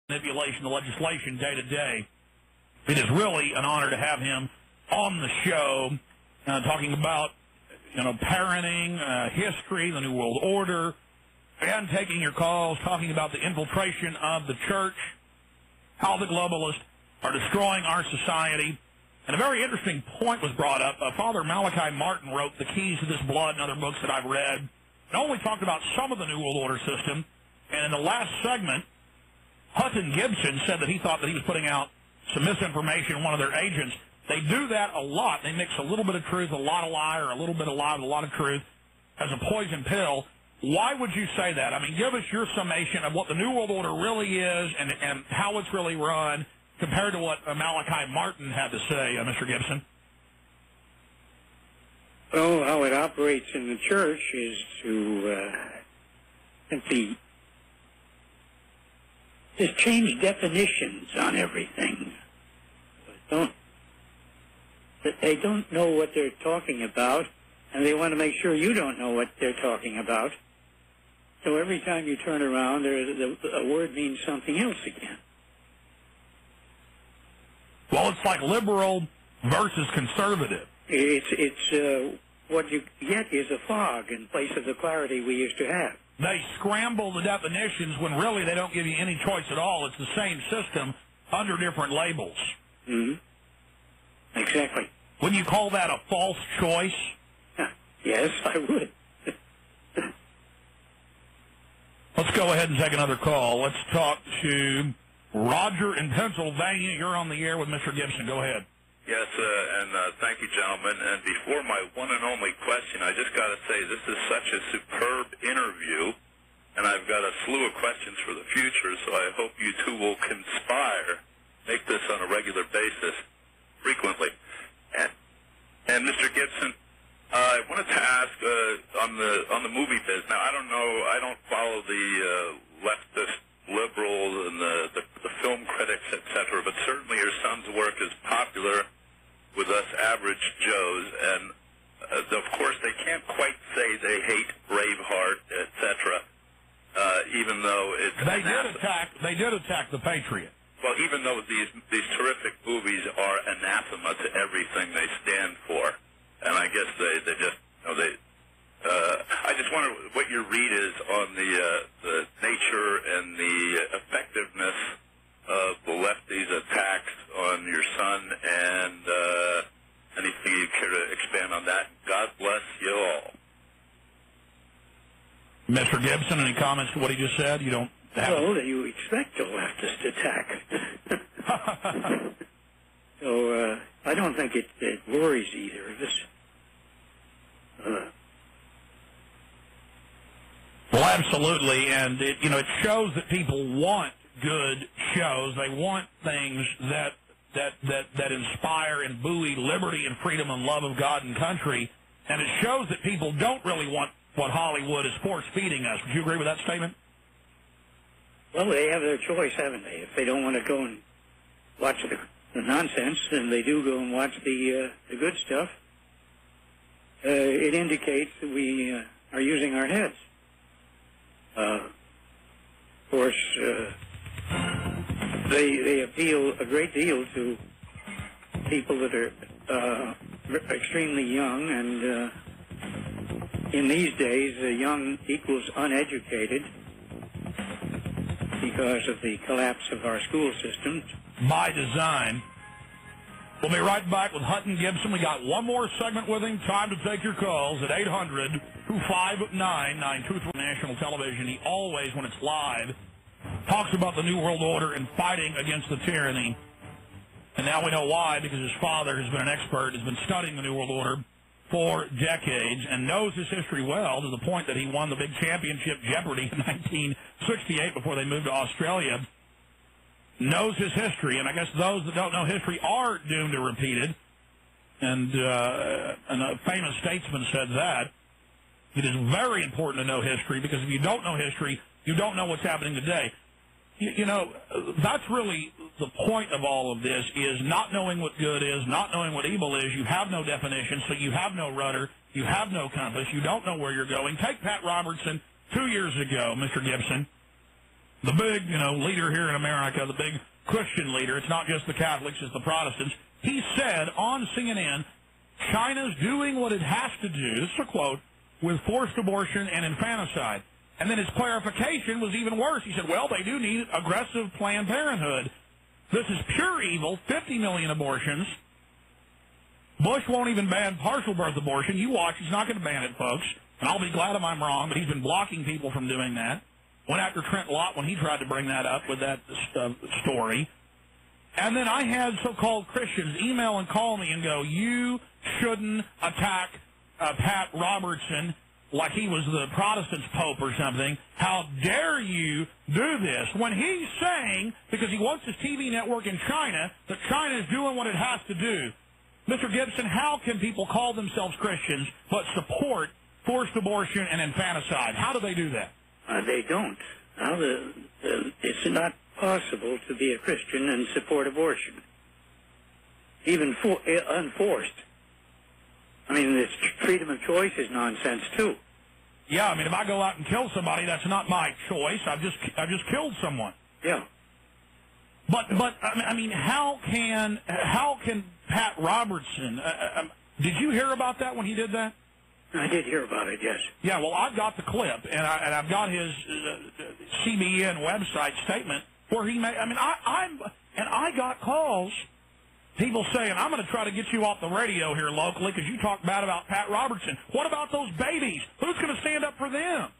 manipulation of legislation day to day. It is really an honor to have him on the show, talking about parenting, history, the New World Order, and taking your calls, talking about the infiltration of the church, how the globalists are destroying our society. And a very interesting point was brought up. Father Malachi Martin wrote The Keys to This Blood and other books that I've read, and only talked about some of the New World Order system. And in the last segment, Hutton Gibson said that he thought that he was putting out some misinformation in one of their agents. They do that a lot. They mix a little bit of truth, a lot of lie, or a little bit of lie with a lot of truth as a poison pill. Why would you say that? I mean, give us your summation of what the New World Order really is and how it's really run compared to what Malachi Martin had to say, Mr. Gibson. Well, how it operates in the church is to simply just change definitions on everything. They don't know what they're talking about, and they want to make sure you don't know what they're talking about. So every time you turn around, a word means something else again. Well, it's like liberal versus conservative. It's what you get is a fog in place of the clarity we used to have. They scramble the definitions when really they don't give you any choice at all. It's the same system under different labels. Mm-hmm. Exactly. Wouldn't you call that a false choice? Yes, I would. Let's go ahead and take another call. Let's talk to Roger in Pennsylvania. You're on the air with Mr. Gibson. Go ahead. Yes, and thank you, gentlemen. And before my one and only question, I just got to say this is such a superb interview, and I've got a slew of questions for the future, so I hope you two will conspire, make this on a regular basis, frequently. And Mr. Gibson, I wanted to ask on the movie biz. Now, I don't know, I don't follow the leftist liberals and the film critics, etc., but certainly your son's work is popular with us average Joes, and of course they can't quite say they hate Braveheart, etc., even though it's they did attack the Patriot. Well, even though these terrific movies are anathema to everything they stand for, and I guess they just I just wonder what your read is on the nature and the effectiveness of the lefties' attacks on your son, and anything you care to expand on that. God bless you all. Mr. Gibson, any comments to what he just said? You don't have Well, you expect a leftist attack. So I don't think it worries either of us. Well, absolutely, and it shows that people want good shows. They want things that inspire and buoy liberty and freedom and love of God and country, and it shows that people don't really want what Hollywood is force-feeding us. Would you agree with that statement? Well, they have their choice, haven't they? If they don't want to go and watch the nonsense, then they do go and watch the good stuff. It indicates that we are using our heads. Of course, they appeal a great deal to people that are extremely young, and in these days, young equals uneducated because of the collapse of our school systems. By design. We'll be right back with Hutton Gibson. We got one more segment with him. Time to take your calls at 800-259-9233 national television. He always, when it's live, talks about the New World Order and fighting against the tyranny. And now we know why, because his father has been an expert, has been studying the New World Order for decades, and knows his history well, to the point that he won the big championship Jeopardy in 1968 before they moved to Australia. Knows his history, and I guess those that don't know history are doomed to repeat it. And a famous statesman said that. It is very important to know history, because if you don't know history, you don't know what's happening today. You know, that's really the point of all of this, is not knowing what good is, not knowing what evil is. You have no definition, so you have no rudder, you have no compass, you don't know where you're going. Take Pat Robertson 2 years ago, Mr. Gibson. the big, leader here in America, the big Christian leader, it's not just the Catholics, it's the Protestants, he said on CNN, China's doing what it has to do, this is a quote, with forced abortion and infanticide. And then his clarification was even worse. He said, well, they do need aggressive Planned Parenthood. This is pure evil, 50 million abortions. Bush won't even ban partial birth abortion. You watch, he's not going to ban it, folks. And I'll be glad if I'm wrong, but he's been blocking people from doing that. Went after Trent Lott when he tried to bring that up with that story. And then I had so-called Christians email and call me and go, you shouldn't attack Pat Robertson like he was the Protestants' pope or something. How dare you do this? When he's saying, because he wants his TV network in China, that China is doing what it has to do. Mr. Gibson, how can people call themselves Christians but support forced abortion and infanticide? How do they do that? They don't. It's not possible to be a Christian and support abortion, even unforced. I mean, this freedom of choice is nonsense too. Yeah, I mean, if I go out and kill somebody, that's not my choice. I've just killed someone. Yeah. But I mean, how can Pat Robertson? Did you hear about that when he did that? I did hear about it. Yes. Yeah. Well, I've got the clip, and I've got his CBN website statement where he made. I mean, I got calls. People saying, I'm going to try to get you off the radio here locally because you talk bad about Pat Robertson. What about those babies? Who's going to stand up for them?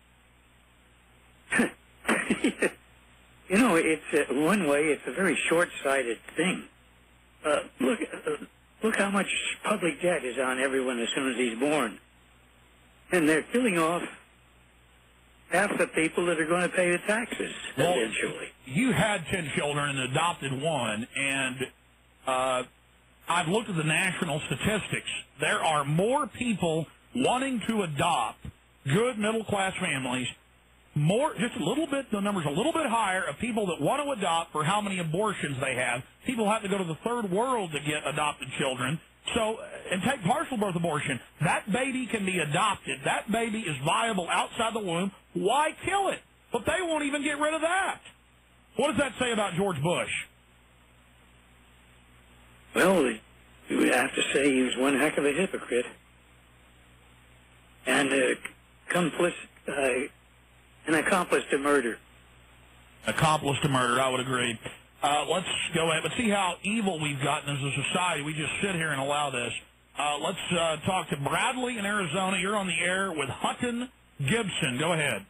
It's one way, it's a very short-sighted thing. Look how much public debt is on everyone as soon as he's born. And they're killing off half the people that are going to pay the taxes eventually. You had 10 children and adopted one, and I've looked at the national statistics. There are more people wanting to adopt good middle-class families, just a little bit, the number's a little bit higher of people that want to adopt for how many abortions they have. People have to go to the third world to get adopted children. So, and take partial birth abortion. That baby can be adopted. That baby is viable outside the womb. Why kill it? But they won't even get rid of that. What does that say about George Bush? Well, you would have to say he was one heck of a hypocrite. And an accomplice to murder. Accomplice to murder, I would agree. Let's go ahead. Let's see how evil we've gotten as a society. We just sit here and allow this. Let's talk to Bradley in Arizona. You're on the air with Hutton Gibson. Go ahead.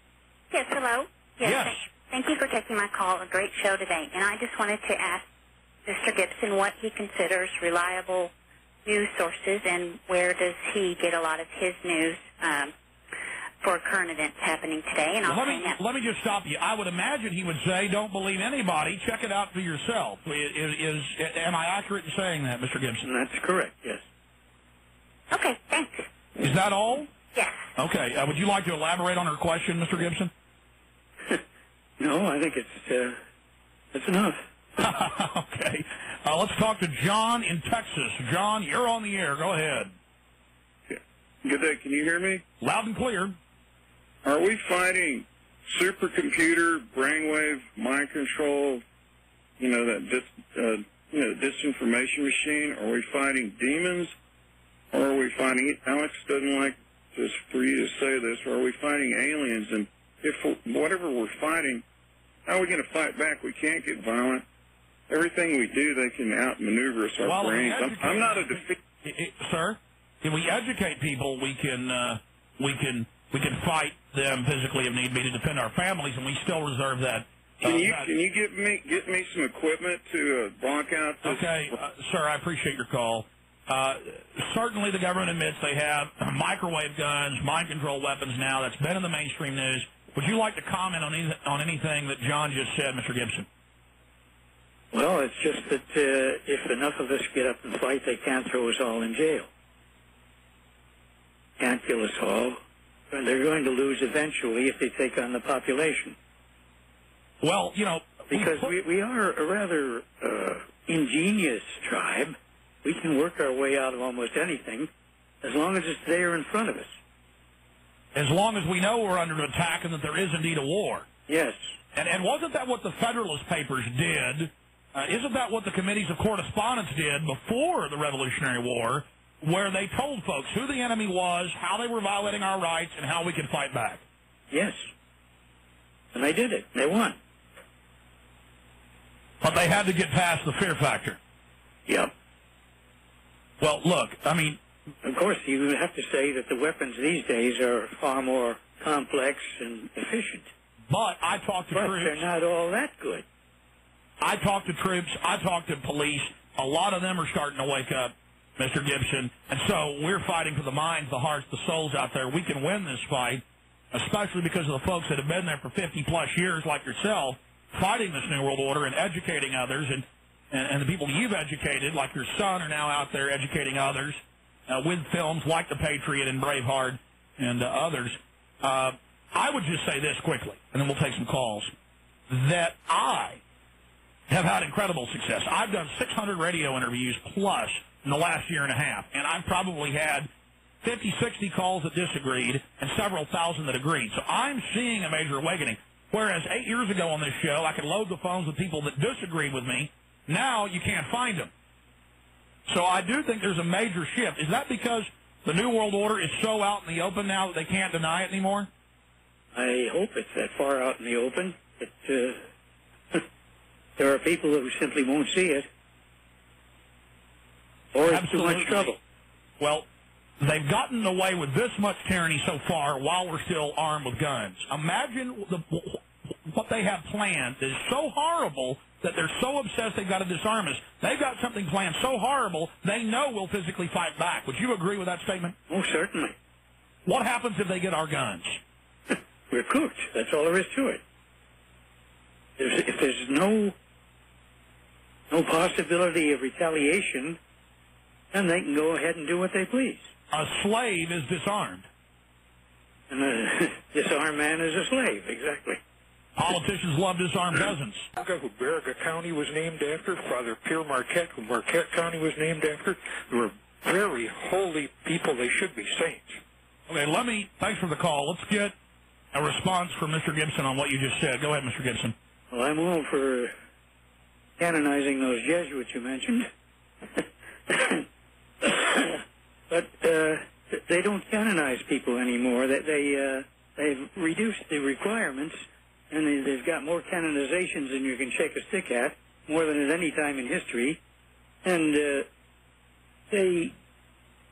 Yes, hello. Yes. Thank you for taking my call. A great show today. And I just wanted to ask Mr. Gibson what he considers reliable news sources and where does he get a lot of his news for current events happening today. And let me just stop you. I would imagine he would say, don't believe anybody. Check it out for yourself. Am I accurate in saying that, Mr. Gibson? That's correct, yes. Okay, thanks. Is that all? Yes. Okay. Would you like to elaborate on her question, Mr. Gibson? No, I think that's enough. Okay. Let's talk to John in Texas. John, you're on the air. Go ahead. Good day. Can you hear me? Loud and clear. Are we fighting supercomputer, brainwave, mind control, that disinformation machine? Are we fighting demons? Or are we fighting, Alex doesn't like this for you to say this, or are we fighting aliens? And if whatever we're fighting, how are we going to fight back? We can't get violent. Everything we do, they can outmaneuver us, our brains. I'm not a Sir, if we educate people, we can fight them physically if need be to defend our families, and we still reserve that. Can you get me some equipment to block out this? Okay, sir, I appreciate your call. Certainly the government admits they have microwave guns, mind control weapons now. That's been in the mainstream news. Would you like to comment on anything that John just said, Mr. Gibson? Well, it's just that if enough of us get up and fight, they can't throw us all in jail. Can't kill us all. They're going to lose eventually if they take on the population. Well, because we are a rather ingenious tribe. We can work our way out of almost anything as long as it's there in front of us. As long as we know we're under attack and that there is indeed a war. Yes. And wasn't that what the Federalist Papers did? Isn't that what the committees of correspondence did before the Revolutionary War, where they told folks who the enemy was, how they were violating our rights, and how we could fight back? Yes. And they did it. They won. But they had to get past the fear factor. Yep. Well, look, I mean... Of course, you have to say that the weapons these days are far more complex and efficient. But I talk to troops... But they're not all that good. I talk to troops. I talk to police. A lot of them are starting to wake up, Mr. Gibson. And so we're fighting for the minds, the hearts, the souls out there. We can win this fight, especially because of the folks that have been there for 50-plus years, like yourself, fighting this New World Order and educating others. And the people you've educated, like your son, are now out there educating others with films like The Patriot and Braveheart and others. I would just say this quickly, and then we'll take some calls, that I have had incredible success. I've done 600 radio interviews plus in the last year and a half, and I've probably had 50, 60 calls that disagreed and several thousand that agreed. So I'm seeing a major awakening. Whereas 8 years ago on this show, I could load the phones with people that disagreed with me. Now you can't find them. So I do think there's a major shift. Is that because the New World Order is so out in the open now that they can't deny it anymore? I hope it's that far out in the open that there are people who simply won't see it. Or it's too much trouble. Well, they've gotten away with this much tyranny so far while we're still armed with guns. Imagine what they have planned is so horrible that they're so obsessed they've got to disarm us. They've got something planned so horrible they know we'll physically fight back. Would you agree with that statement? Oh, certainly. What happens if they get our guns? We're cooked. That's all there is to it. If there's no possibility of retaliation, then they can go ahead and do what they please. A slave is disarmed. And a disarmed man is a slave, exactly. Politicians love disarmed peasants. Who Baraga County was named after, Father Pierre Marquette, who Marquette County was named after. They were very holy people. They should be saints. Okay, thanks for the call. Let's get a response from Mr. Gibson on what you just said. Go ahead, Mr. Gibson. Well, I'm all for canonizing those Jesuits you mentioned. But they don't canonize people anymore. They've reduced the requirements, and they've got more canonizations than you can shake a stick at, more than at any time in history. And they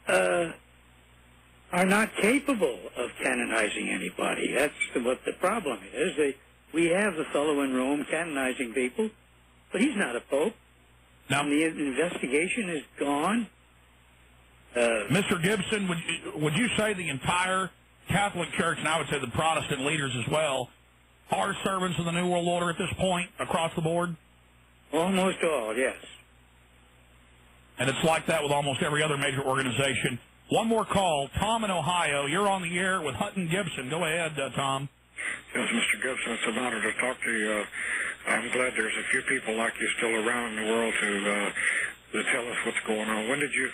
are not capable of canonizing anybody. That's what the problem is. We have the fellow in Rome canonizing people, but he's not a pope. No. And the investigation is gone. Mr. Gibson, would you say the entire Catholic Church, and I would say the Protestant leaders as well, are servants of the New World Order at this point across the board? Almost all, yes. And it's like that with almost every other major organization. One more call. Tom in Ohio, you're on the air with Hutton Gibson. Go ahead, Tom. Yes, Mr. Gibson, it's an honor to talk to you. I'm glad there's a few people like you still around in the world to tell us what's going on. When did you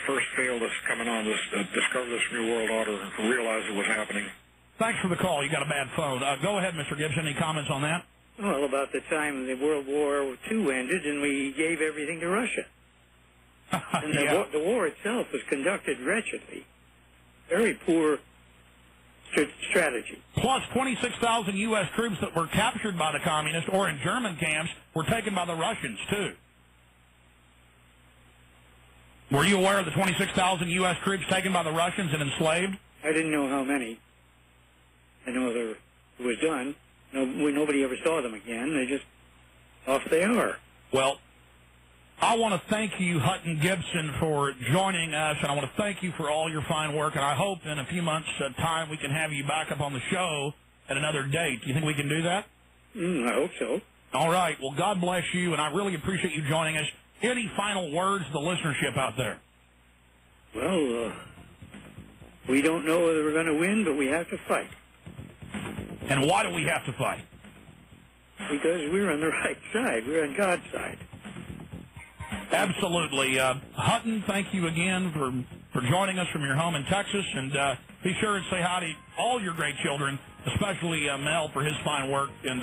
first feel this coming on, discover this New World Order and realize it was happening? Thanks for the call. You got a bad phone. Go ahead, Mr. Gibson. Any comments on that? Well, about the time the World War II ended and we gave everything to Russia. And the war itself was conducted wretchedly. Very poor strategy. Plus 26,000 U.S. troops that were captured by the communists or in German camps were taken by the Russians, too. Were you aware of the 26,000 U.S. troops taken by the Russians and enslaved? I didn't know how many. I know it was done. Nobody ever saw them again. They just, off they are. Well, I want to thank you, Hutton Gibson, for joining us, and I want to thank you for all your fine work, and I hope in a few months' time we can have you back up on the show at another date. Do you think we can do that? I hope so. All right. Well, God bless you, and I really appreciate you joining us. Any final words to the listenership out there? Well, we don't know whether we're going to win, but we have to fight. And why do we have to fight? Because we're on the right side. We're on God's side. Absolutely. Hutton, thank you again for joining us from your home in Texas. And be sure and say hi to all your great children especially Mel for his fine work and